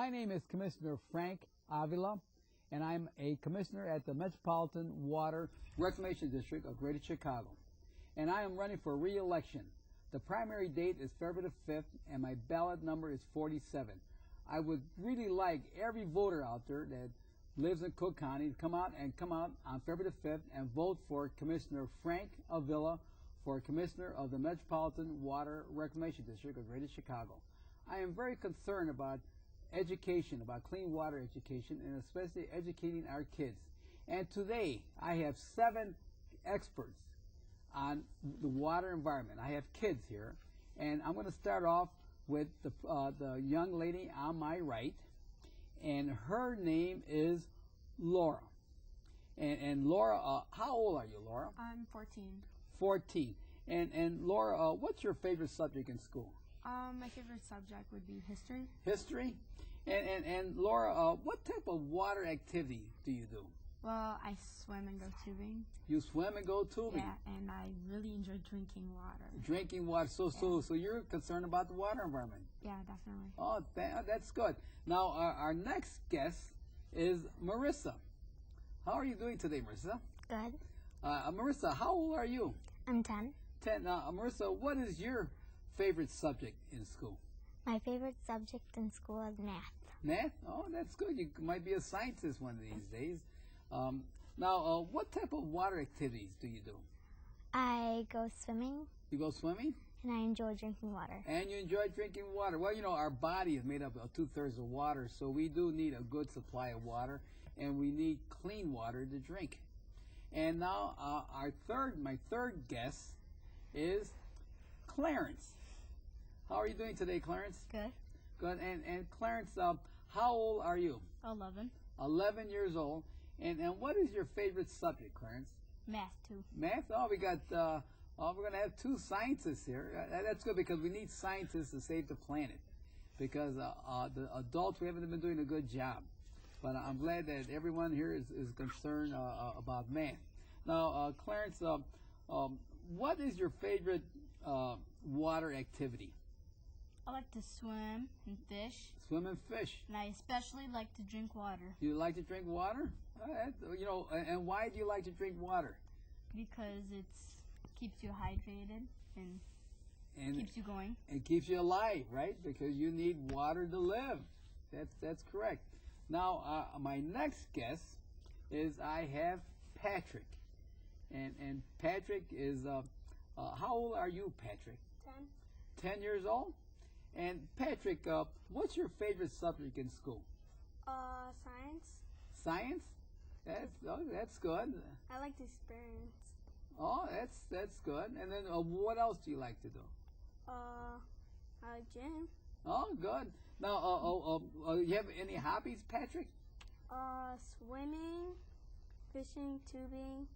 My name is Commissioner Frank Avila, and I'm a commissioner at the Metropolitan Water Reclamation District of Greater Chicago. And I am running for re-election. The primary date is February the 5th, and my ballot number is 47. I would really like every voter out there that lives in Cook County to come out on February the 5th and vote for Commissioner Frank Avila for Commissioner of the Metropolitan Water Reclamation District of Greater Chicago. I am very concerned about education, about clean water education, and especially educating our kids. And today I have 7 experts on the water environment. I have kids here, and I'm going to start off with the young lady on my right, and her name is Laura. And Laura, how old are you, Laura? I'm 14. 14. And Laura, what's your favorite subject in school? My favorite subject would be history. History? And Laura, what type of water activity do you do? Well, I swim and go tubing. You swim and go tubing? Yeah, and I really enjoy drinking water. Drinking water. So you're concerned about the water environment? Yeah, definitely. Oh, that's good. Now, our next guest is Marissa. How are you doing today, Marissa? Good. Marissa, how old are you? I'm 10. 10. Marissa, what is your favorite subject in school? My favorite subject in school is math. Math? Oh, that's good. You might be a scientist one of these days. Now, what type of water activities do you do? I go swimming. You go swimming? And I enjoy drinking water. And you enjoy drinking water. Well, you know, our body is made up of 2/3 of water, so we do need a good supply of water, and we need clean water to drink. And now, my third guest is Clarence. How are you doing today, Clarence? Good. Good. And Clarence, how old are you? 11. 11 years old. And what is your favorite subject, Clarence? Math, too. Math? Oh, we're going to have 2 scientists here. That's good because we need scientists to save the planet. Because the adults, we haven't been doing a good job. But I'm glad that everyone here is concerned about math. Now, Clarence, what is your favorite water activity? I like to swim and fish. Swim and fish. And I especially like to drink water. You like to drink water? You know, and why do you like to drink water? Because it keeps you hydrated and keeps you going. It keeps you alive, right? Because you need water to live. That's correct. Now, my next guest is I have Patrick. And Patrick is, how old are you, Patrick? 10. 10 years old? And Patrick, what's your favorite subject in school? Science. Science? That's good. I like to experiments. Oh, that's good. And then what else do you like to do? Gym. Oh, good. Now, you have any hobbies, Patrick? Swimming, fishing, tubing.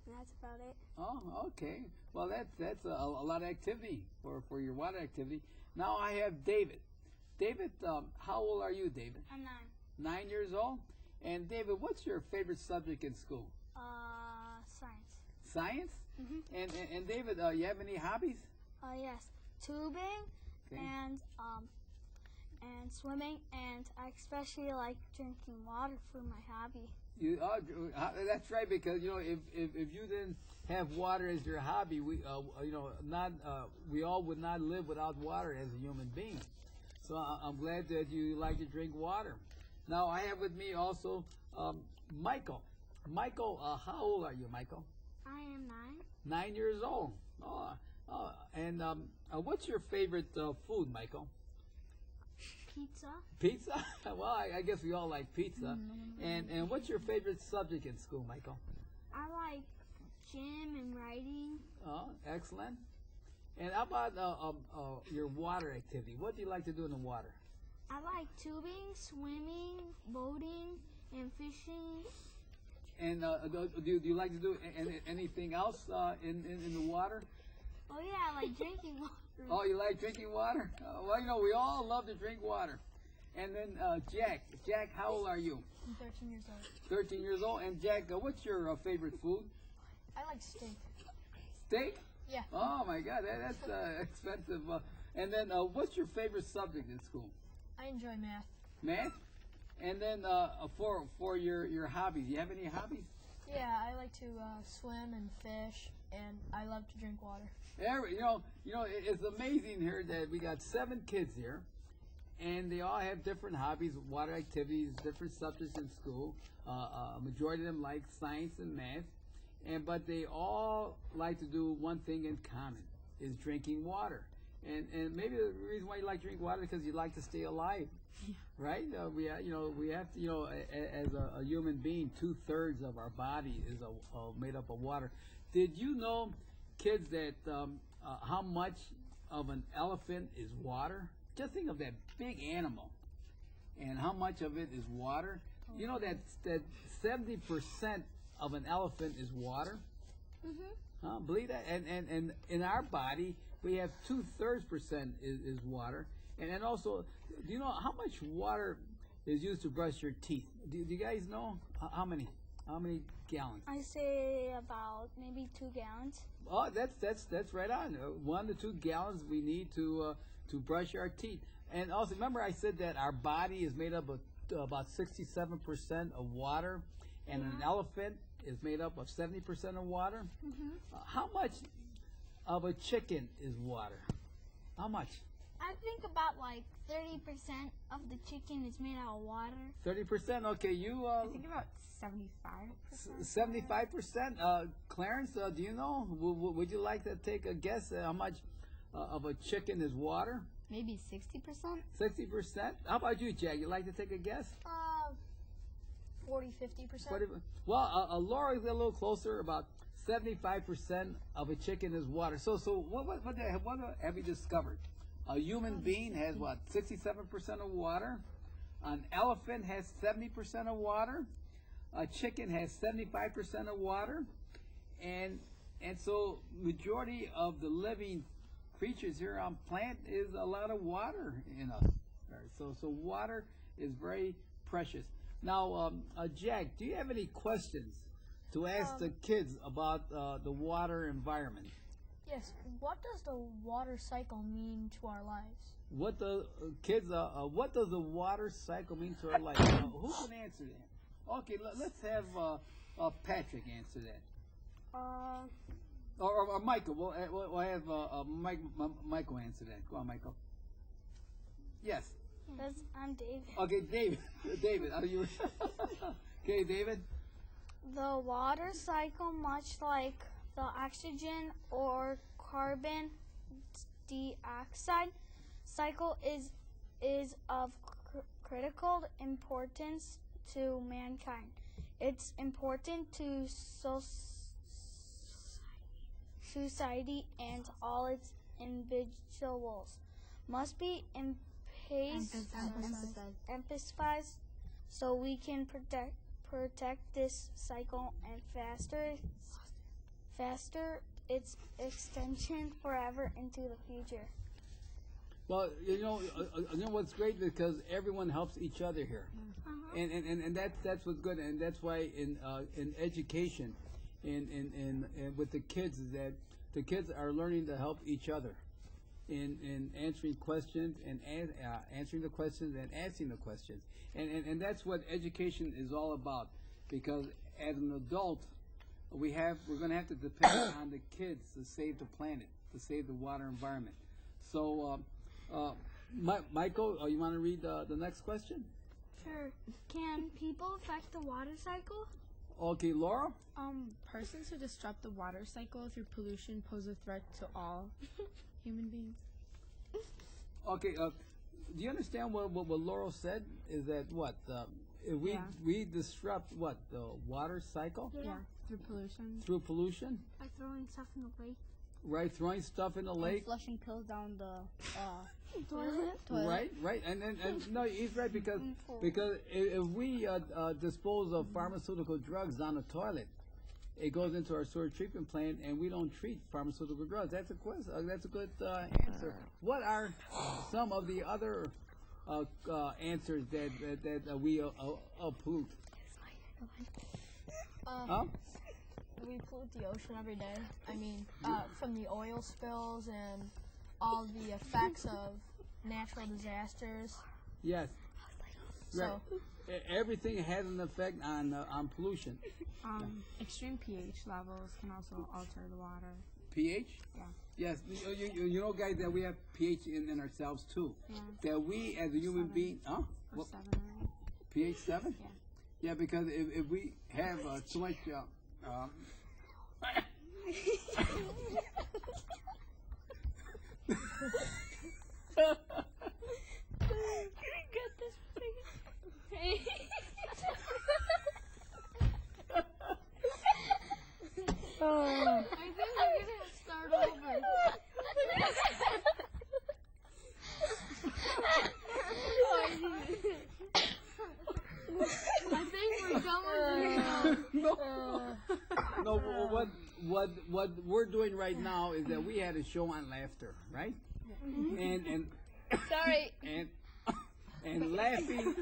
And that's about it. Oh, okay. Well, that's a lot of activity for your water activity. Now I have David. David, how old are you, David? I'm 9. 9 years old? And David, what's your favorite subject in school? Science. Science? Mm-hmm. And David, you have any hobbies? Yes. Tubing, Okay. and swimming, and I especially like drinking water for my hobby. That's right, because you know if you didn't have water as your hobby, we we all would not live without water as a human being. So I'm glad that you like to drink water. Now I have with me also Michael. Michael, how old are you, Michael? I am 9. 9 years old. And what's your favorite food, Michael? Pizza. Pizza? Well, I guess we all like pizza. And what's your favorite subject in school, Michael? I like gym and writing. Oh, excellent. And how about your water activity? What do you like to do in the water? I like tubing, swimming, boating, and fishing. And do you like to do anything else in the water? Oh yeah, I like drinking water. Oh, you like drinking water? Well, you know, we all love to drink water. And then Jack. Jack, how old are you? I'm 13 years old. 13 years old. And Jack, what's your favorite food? I like steak. Steak? Yeah. Oh my God, that's expensive. And then what's your favorite subject in school? I enjoy math. Math. And then for your hobbies, you have any hobbies? Yeah, I like to swim and fish, and I love to drink water. It's amazing here that we got 7 kids here, and they all have different hobbies, water activities, different subjects in school. A majority of them like science and math, but they all like to do one thing in common, is drinking water. And maybe the reason why you like to drink water is because you like to stay alive. Right? We have to, as a human being, 2/3 of our body is made up of water. Did you know, kids, that how much of an elephant is water? Just think of that big animal, and how much of it is water. You know that 70% of an elephant is water. Believe that? And in our body, we have 2/3% is water. And also, do you know how much water is used to brush your teeth? Do you guys know how many gallons? I say about maybe 2 gallons. Oh, that's right on. 1 to 2 gallons we need to brush our teeth. And also, remember I said that our body is made up of about 67% of water, and an elephant is made up of 70% of water. How much of a chicken is water? How much? I think about like 30% of the chicken is made out of water. 30%. Okay, you. I think about 75%. 75%. Clarence, do you know? Would you like to take a guess at how much of a chicken is water? Maybe 60%. 60%. How about you, Jack? You like to take a guess? 40-50%. Well, Laura's a little closer. About 75% of a chicken is water. So what have you discovered? A human being has what? 67% of water. An elephant has 70% of water. A chicken has 75% of water. And so majority of the living creatures here on planet is a lot of water in us. So water is very precious. Now, Jack, do you have any questions to ask the kids about the water environment? Yes. What does the water cycle mean to our lives? What the kids? What does the water cycle mean to our life? Who can answer that? Okay, let's have Patrick answer that. Or Michael. We'll have Michael answer that. Go on, Michael. Yes. I'm David. Okay, David. David, are you? Okay, David. The water cycle, much like the oxygen or carbon dioxide cycle, is of critical importance to mankind. It's important to society, and all its individuals must be emphasized so we can protect this cycle and faster its extension forever into the future. Well, you know what's great, because everyone helps each other here, and that's what's good, and that's why in education, and with the kids, is that the kids are learning to help each other in answering questions and answering the questions and asking the questions, and that's what education is all about. Because as an adult, we're going to have to depend on the kids to save the planet, to save the water environment. So, Michael, you want to read the next question? Sure. Can people affect the water cycle? Okay, Laura? Persons who disrupt the water cycle through pollution pose a threat to all human beings. Okay, do you understand what Laura said? Is that what? If we disrupt what? The water cycle? Yeah. Through pollution. Through pollution? By throwing stuff in the lake. Right, throwing stuff in the lake. Flushing pills down the Toilet. Right, and no, he's right, because if we dispose of pharmaceutical drugs down the toilet, it goes into our sewer treatment plant, and we don't treat pharmaceutical drugs. That's a question. That's a good answer. What are some of the other answers that we pollute? We pollute the ocean every day. I mean, from the oil spills and all the effects of natural disasters. Yes. So Everything has an effect on pollution. Extreme pH levels can also alter the water. pH? Yeah. Yes, you know, guys, that we have pH in ourselves too. Yeah. That we, as a human 7. being, Or what, 7, right? pH 7? Yeah. Yeah, because if we have too much, I think we're gonna start over. I think we're done with no, what we're doing right now is that we had a show on laughter, right? And sorry. and laughing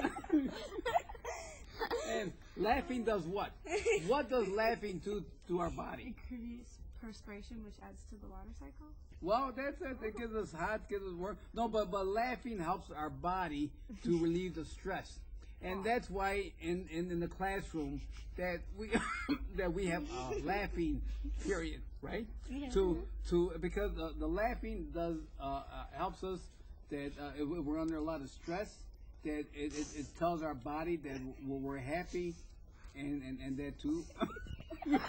and laughing does what? What does laughing do to our body? It creates perspiration, which adds to the water cycle. Well, that's it. It gives us hot, gives us warm. No, but laughing helps our body to relieve the stress. And that's why in the classroom that we that we have a laughing period, right? Yeah. To because the laughing does helps us that if we're under a lot of stress, that it tells our body that we're happy, and that too. Relax.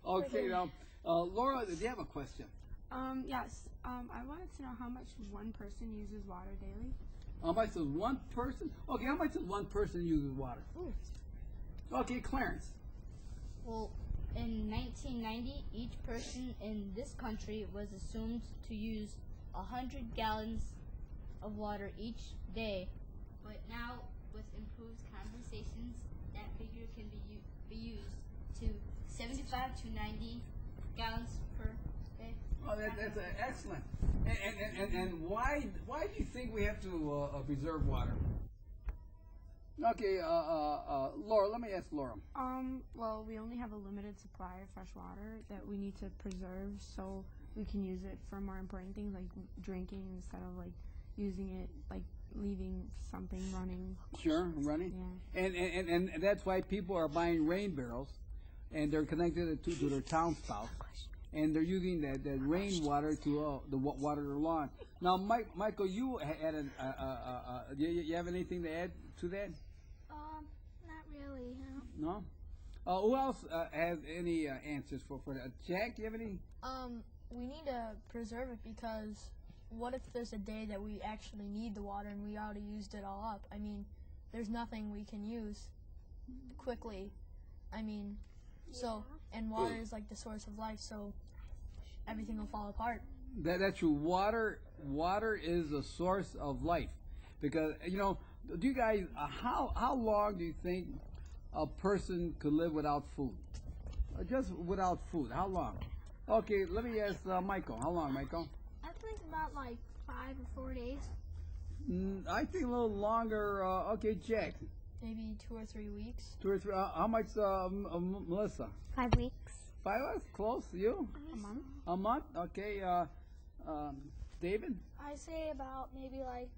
Okay, now Laura, do you have a question? Yes. I wanted to know how much one person uses water daily. How much does one person? Okay, how much does one person uses water? Okay, Clarence. Well, in 1990, each person in this country was assumed to use 100 gallons of water each day. But now, with improved conversations, that figure can be used to 75 to 90 gallons per day. Oh, that's excellent. And why do you think we have to preserve water? Okay, Laura, let me ask Laura. Well, we only have a limited supply of fresh water that we need to preserve, so we can use it for more important things like drinking instead of like using it like leaving something running. Sure, running. Yeah. And that's why people are buying rain barrels, and they're connected to their town spout, and they're using that rainwater to water their lawn. Now, Michael, you had you have anything to add to that? Not really. No. No. Who else has any answers for that? Jack, do you have any? We need to preserve it because what if there's a day that we actually need the water and we already used it all up? I mean, there's nothing we can use quickly. I mean, so, and water is like the source of life, so everything will fall apart. That's true. Water is the source of life, because do you guys how long do you think a person could live without food? Just without food, how long? Okay, let me ask Michael. How long, Michael? I think about like 5 or 4 days. I think a little longer. Okay, Jack. Maybe 2 or 3 weeks. 2 or 3. How much, Melissa? 5 weeks. 5 hours? Close. You? A month? A month? Okay. David? I say about maybe like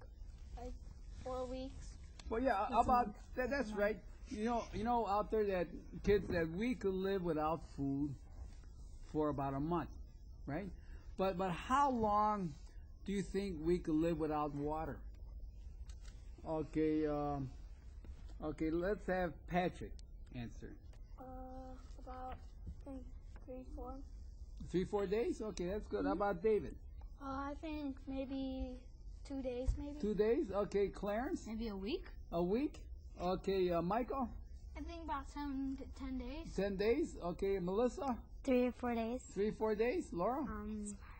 4 weeks. Well, yeah. About that. That's right. You know, out there that kids that we could live without food for about a month, right? But how long do you think we could live without water? Okay. Okay. Let's have Patrick answer. About I think 3, 4. 3, 4 days? Okay, that's good. How about David? I think maybe 2 days, maybe. 2 days? Okay, Clarence? Maybe a week? A week? Okay, Michael? I think about 7 to 10 days. 10 days? Okay, Melissa? 3 or 4 days. 3, 4 days? Laura?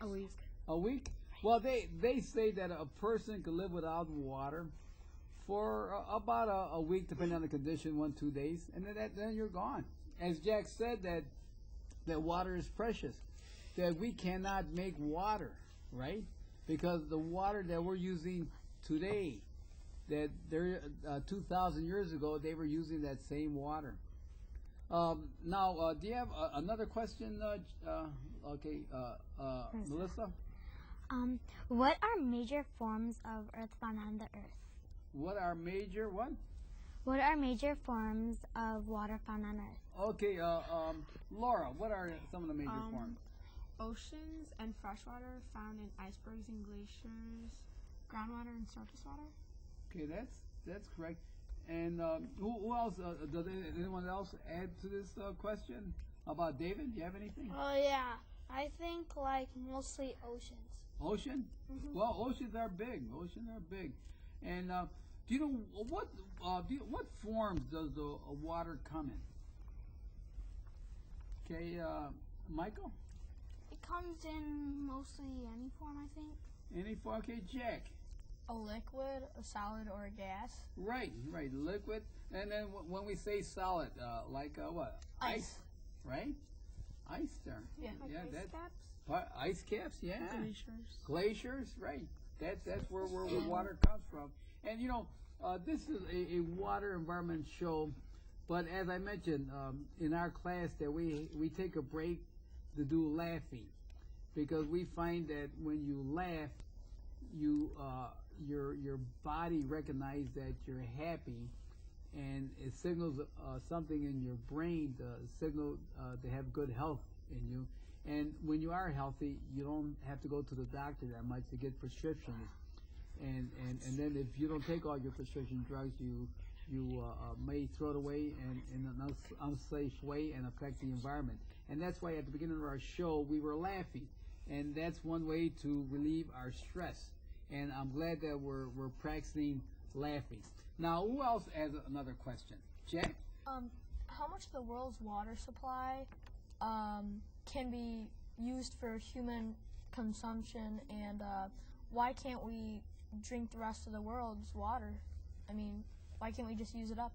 A week. A week? Well, they say that a person could live without water for about a week, depending on the condition, 1, 2 days, and then you're gone. As Jack said, that water is precious, that we cannot make water, right? Because the water that we're using today, that 2,000 years ago, they were using that same water. Now, do you have another question? Okay, Melissa? What are major forms of earth found on the earth? What are major what? What are major forms of water found on earth? Okay, Laura, what are some of the major forms? Oceans and freshwater found in icebergs and glaciers, groundwater and surface water. Okay, that's correct. And who else? Does anyone else add to this question about David? Do you have anything? Oh yeah, I think like mostly oceans. Ocean? Well, oceans are big. Oceans are big. And do you know what forms does the water come in? Okay, Michael. It comes in mostly any form, I think. Any form? Okay, Jack. A liquid, a solid, or a gas. Right, liquid. And then when we say solid, like what? Ice. Right? Ice there. Yeah. Like Yeah, ice that- caps, Ice caps, yeah. glaciers. Glaciers, right. That's where water comes from. And you know, this is a water environment show, but as I mentioned in our class that we take a break to do laughing, because we find that when you laugh, you your body recognizes that you're happy, and it signals something in your brain to signal to have good health in you. And when you are healthy, you don't have to go to the doctor that much to get prescriptions. And then if you don't take all your prescription drugs, you may throw it away in an unsafe way and affect the environment. And that's why at the beginning of our show we were laughing, and that's one way to relieve our stress. And I'm glad that we're practicing laughing. Now, who else has another question? Jack? How much of the world's water supply can be used for human consumption, and why can't we drink the rest of the world's water? I mean, why can't we just use it up?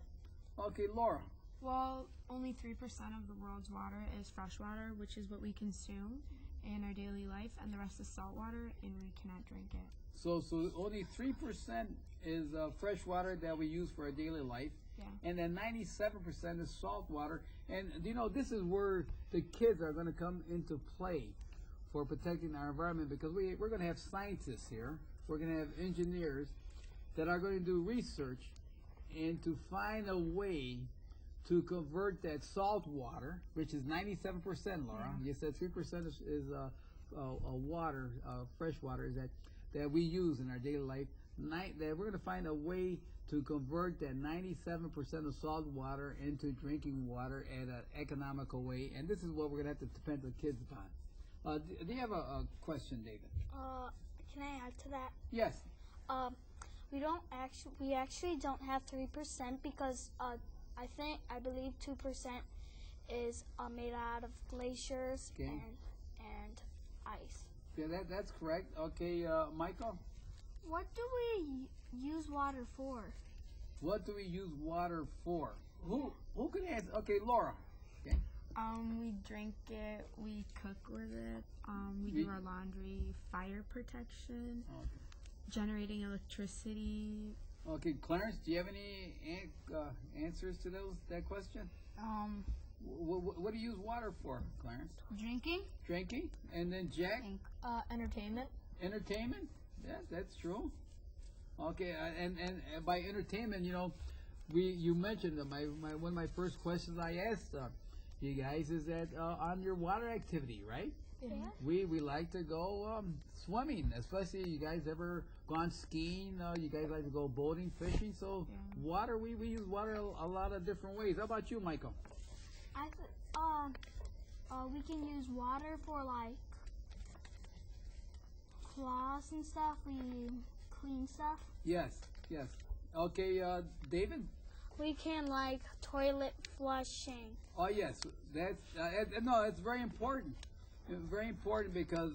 Okay, Laura. Well, only 3% of the world's water is freshwater, which is what we consume in our daily life, and the rest is saltwater, and we cannot drink it. So only 3% is fresh water that we use for our daily life. Yeah. And then 97% is salt water. And you know, this is where the kids are going to come into play for protecting our environment, because we're going to have scientists here. We're going to have engineers that are going to do research and to find a way to convert that salt water, which is 97%, Laura. You said 3% is water, fresh water, is that we use in our daily life. That we're going to find a way to convert that 97% of salt water into drinking water at an economical way, and this is what we're going to have to depend the kids upon. Do you have a question, David? Can I add to that? Yes. We actually don't have 3% because I believe 2% is made out of glaciers Okay. and ice. Yeah, that's correct. Okay, Michael? What do we use water for? What do we use water for? Who can answer? Okay, Laura. Okay. We drink it, we cook with it, we do our laundry, fire protection, generating electricity. Okay, Clarence, do you have any answers to that question? What do you use water for, Clarence? Drinking? Drinking. And then Jack? Entertainment. Entertainment? Yeah, that's true. Okay, and by entertainment, you know, you mentioned one of my first questions I asked you guys is that on your water activity, right? Yeah. We like to go swimming, especially you guys ever gone skiing, you guys like to go boating, fishing, so water, we use water a lot of different ways. How about you, Michael? We can use water for like cloths and stuff. We clean stuff. Yes. Okay, David? We can like toilet flushing. Oh yes, that's no, it's very important. It's very important because,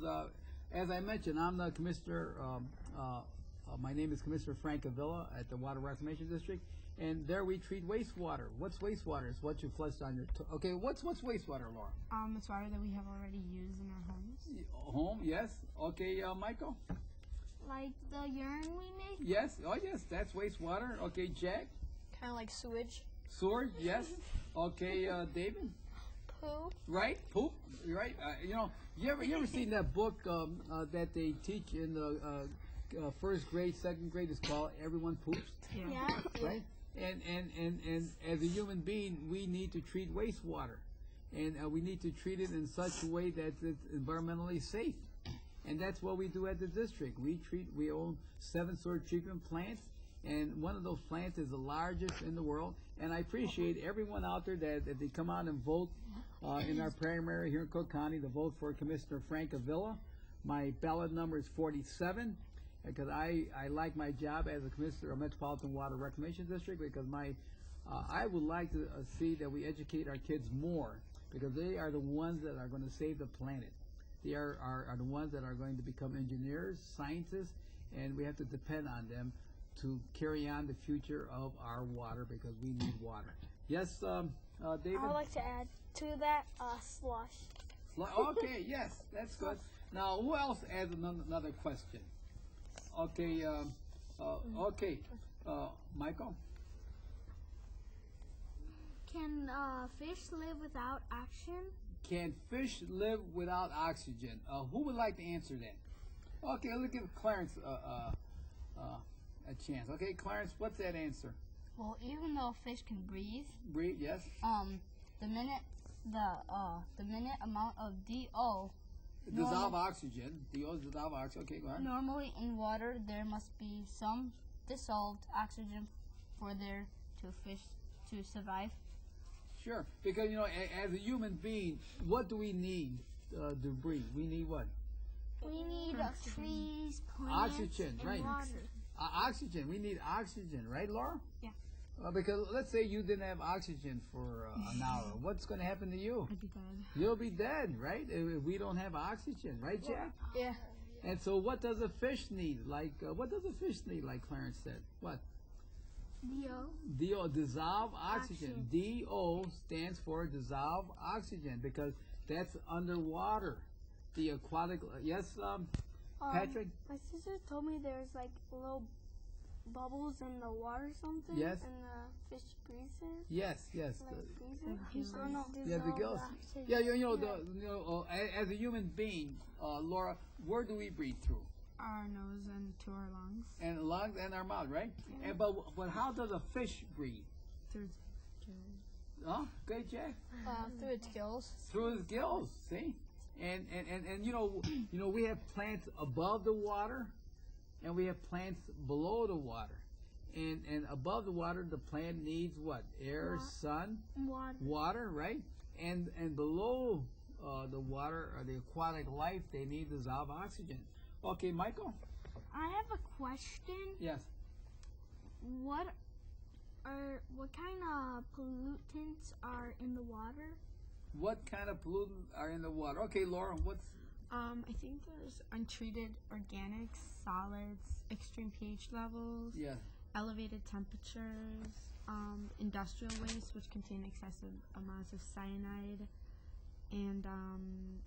as I mentioned, I'm the commissioner. My name is Commissioner Frank Avila at the Water Reclamation District, and there we treat wastewater. What's wastewater? It's what you flush on your. Okay, what's wastewater, Laura? It's water that we have already used in our homes. Home, yes. Okay, Michael. Like the urine we make. Yes. Oh yes, that's wastewater. Okay, Jack. Kind of like sewage. Sword, yes. Okay, David. Poop. Right? Poop. Right? You know, you ever seen that book that they teach in the first grade, second grade? It's called Everyone Poops. Yeah. Right? And as a human being, we need to treat wastewater, and we need to treat it in such a way that it's environmentally safe. And that's what we do at the district. We own 7 sewage treatment plants, and one of those plants is the largest in the world. And I appreciate everyone out there that they come out and vote in our primary here in Cook County to vote for Commissioner Frank Avila. My ballot number is 47, because I like my job as a commissioner of Metropolitan Water Reclamation District, because I would like to see that we educate our kids more, because they are the ones that are going to save the planet. They are the ones that are going to become engineers, scientists, and we have to depend on them to carry on the future of our water, because we need water. Yes, David? I would like to add to that slush. Okay, yes, that's good. Now, who else has another question? Okay, Michael? Can fish live without oxygen? Can fish live without oxygen? Who would like to answer that? Okay, let's give Clarence a chance. Okay, Clarence, what's that answer? Well, even though fish can breathe, Breathe, yes. the minute amount of DO Dissolve oxygen. DO is dissolve oxygen. Okay, go ahead. normally in water, there must be some dissolved oxygen for there to fish to survive. Sure, because, you know, as a human being, what do we need to breathe? We need what? We need trees, plants, Oxygen, and right. water. Oxygen. We need oxygen, right, Laura? Yeah. Because let's say you didn't have oxygen for an hour. What's going to happen to you? I'd be dead. You'll be dead, right? If we don't have oxygen, right, Jack? Yeah. And so what does a fish need? Like, what does a fish need, like Clarence said? What? DO, dissolve oxygen. DO stands for dissolve oxygen, because that's underwater. The aquatic, yes, Patrick? My sister told me there's like little bubbles in the water or something. Yes. And the fish breathes. Yes. Breathes. Or no, Yeah, the dissolve gills. oxygen. Yeah, as a human being, Laura, where do we breathe through? Our nose and to our lungs. And lungs and our mouth, right? And but how does a fish breathe? Through Huh? Okay, Jack. Through its gills. Through his gills. See, and you know we have plants above the water, and we have plants below the water, and above the water the plant needs what? Air, sun, water, right? And below the water or the aquatic life, they need dissolved oxygen. Okay, Michael? I have a question. Yes. What kind of pollutants are in the water? What kind of pollutants are in the water? Okay, Laura, what's... I think there's untreated organics, solids, extreme pH levels, Yeah. elevated temperatures, industrial waste, which contain excessive amounts of cyanide, and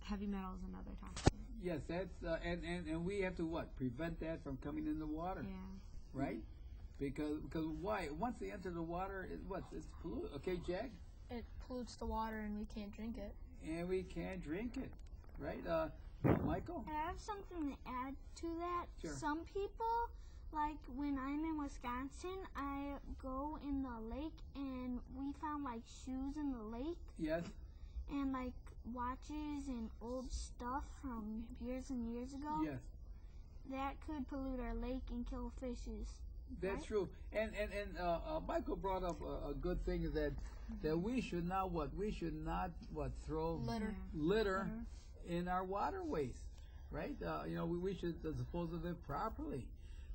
heavy metals and other toxins. Yes, that's... and we have to, what? Prevent that from coming in the water. Yeah. Right? Because why? Once they enter the water, it's polluted. Okay, Jack? It pollutes the water and we can't drink it. And we can't drink it, right? Michael? I have something to add to that. Sure. Some people, like when I'm in Wisconsin, I go in the lake and we found like shoes in the lake Yes. and like watches and old stuff from years and years ago. Yes. That could pollute our lake and kill fishes. That's Right. true. And Michael brought up a good thing, is that we should not what? We should not throw litter in our waterways, right? We should dispose of it properly.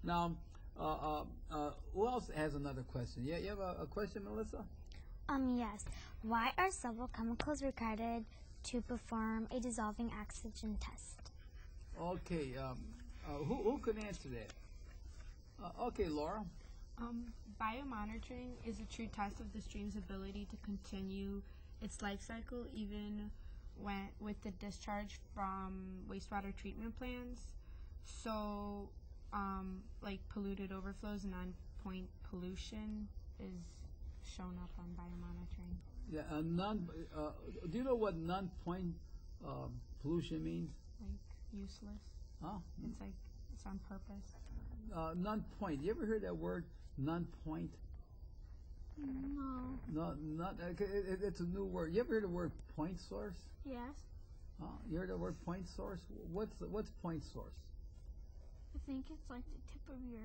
Now, who else has another question? Yeah, you have a question, Melissa? Yes. Why are several chemicals required to perform a dissolving oxygen test? Okay, who can answer that? Okay, Laura. Biomonitoring is a true test of the stream's ability to continue its life cycle even with the discharge from wastewater treatment plants. So, like polluted overflows and on-point pollution is shown up on biomonitoring. Yeah, do you know what non-point pollution means? Like useless. Huh? It's like it's on purpose. Non-point. You ever heard that word, non-point? No. No, it's a new word. You ever heard the word point source? Yes. You heard the word point source? What's point source? I think it's like the tip of your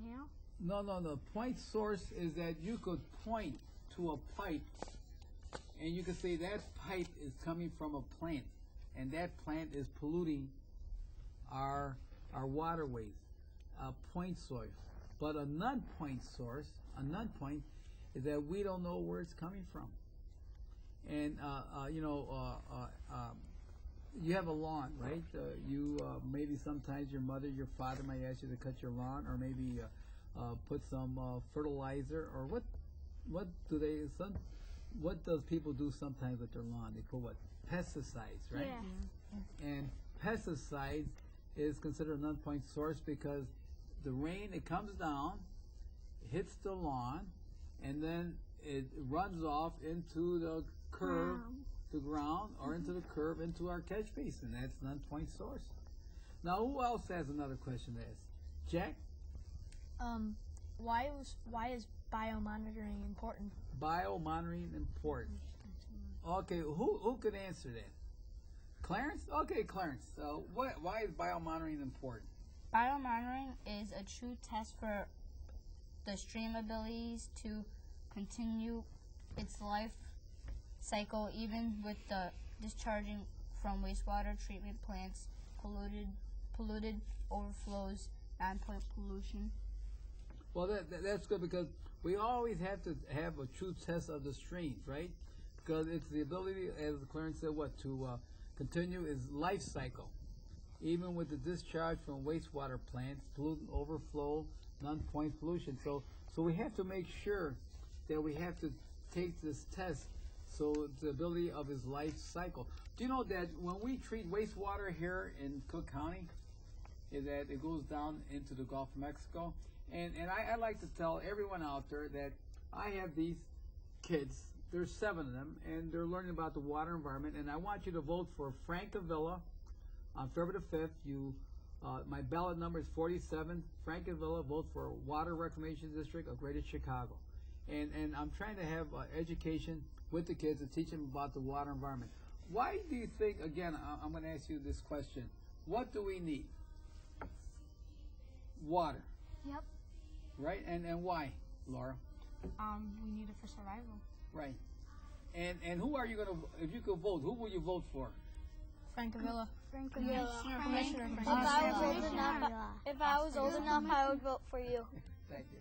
nail. No. Point source is that you could point to a pipe, and you could say that pipe is coming from a plant, and that plant is polluting our waterways. A point source, but a non-point source, a non-point, is that we don't know where it's coming from. And you have a lawn, right? Maybe sometimes your mother, your father might ask you to cut your lawn, or maybe put some fertilizer, or what does people do sometimes with their lawn? They put what? Pesticides, right? Yeah. And pesticides is considered a non-point source because the rain, it comes down, hits the lawn, and then it runs off into the curb, the ground, or into the curb, into our catch basin. That's non-point source. Now, who else has another question to ask? Jack? Why is biomonitoring important? Biomonitoring important. Okay, who could answer that? Clarence? Okay, Clarence. Why is biomonitoring important? Biomonitoring is a true test for the stream abilities to continue its life cycle even with the discharging from wastewater treatment plants, polluted overflows, non-point pollution. Well, that's good because we always have to have a true test of the streams, right? Because it's the ability, as Clarence said, to continue its life cycle. Even with the discharge from wastewater plants, pollutant overflow, non-point pollution. So we have to make sure that we have to take this test, so the ability of his life cycle. Do you know that when we treat wastewater here in Cook County, is that it goes down into the Gulf of Mexico? And I like to tell everyone out there that I have these kids, there's 7 of them, and they're learning about the water environment, and I want you to vote for Frank Avila on February the 5th. My ballot number is 47. Frank Avila, vote for Water Reclamation District of Greater Chicago. And I'm trying to have education with the kids to teach them about the water environment. Why do you think, again, I'm going to ask you this question, what do we need? Water. Yep. Right? And why, Laura? We need it for survival. Right. And who are you going to, if you could vote, who will you vote for? Frank Avila. Frank Avila. Commissioner If Frank I was Avila. old enough, I would vote for you. Thank you.